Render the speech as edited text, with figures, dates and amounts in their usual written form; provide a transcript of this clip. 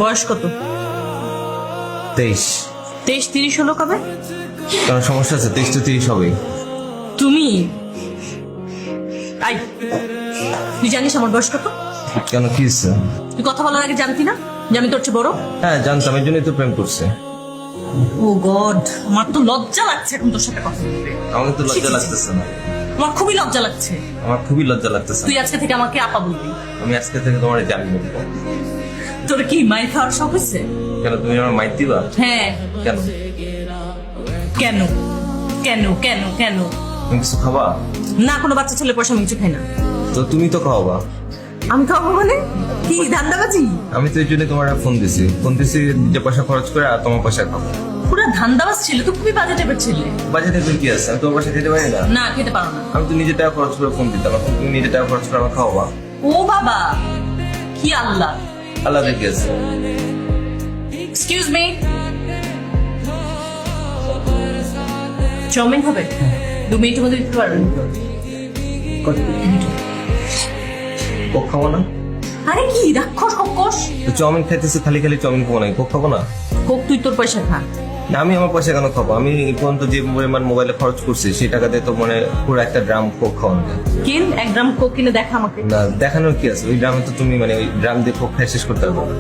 বয়স কত? 23। 23-30 হলো কবে? কারণ সমস্যা আছে, 23 তো 30 হবেই। তুমি আই তুই জানিস আমার বয়স কত? কেন, কি হচ্ছে? তুই কথা বলার আগে জানতি না যে আমি তোর চেয়ে বড়? হ্যাঁ জানতাম, এই জন্যই তো প্রেম করছে। ও গড, আমার তো লজ্জা লাগছে এখন তোর সাথে কথা বলতে। আমাকে তো লজ্জা লাগতেছে না। আমার খুবই লজ্জা লাগছে। আমার খুবই লজ্জা লাগতেছে। তুই আজকে থেকে আমাকে আপা বলবি। আমি আজকে থেকে তোমার জানি বলবো। তোর কি মাইর খাওয়ার শখ হয়েছে? কেন, তুমি আমার মাইর দিবা? হ্যাঁ। কেন? কেন কেন কেন কেন? তুমি কিছু খাবা? না, কোনো বাচ্চা ছেলে পয়সা আমি কিছু খাই না। তো তুমি তো খাওয়াবা। আমি খাবো মানে কি ধান্দাবাজি? আমি তো এই জন্য তোমার ফোন দিছি যে পয়সা খরচ করে আর তোমার পয়সা খাবো। পুরো ধান্দাবাজ ছিল তো, খুবই বাজে টাইপের ছেলে। বাজেটে তুমি কি আছে? আমি তোমার পয়সা খেতে পারি না। না, খেতে পারো না। আমি তো নিজে টাকা খরচ করে ফোন দিতাম, এখন তুমি নিজে টাকা খরচ করে আমার খাওয়াবা। ও বাবা, কি আল্লাহ। আল্লাহ দেখে আছে। এক্সকিউজ মি, চাউমিন হবে? 2 মিনিটের মধ্যে দিতে পারবেন? কোক খাবো না? আরে কি রাক্ষস কক্কস! তো চাউমিন খাইতেছি, খালি খালি চাউমিন খাবো না, কোক খাবো না? কোক তুই তোর পয়সা খা। না, আমি আমার পয়সা কেন খাবো? আমি এই পর্যন্ত যে পরিমাণ মোবাইলে খরচ করছি সেই টাকাতে তো মানে পুরো একটা ড্রাম কোক খাওয়ানো যায়। কিন 1 গ্রাম কোক কিনে দেখা আমাকে। না, দেখানোর কি আছে? ওই ড্রামে তো তুমি মানে ওই ড্রাম দিয়ে কোক খাই শেষ করতে পারবো না।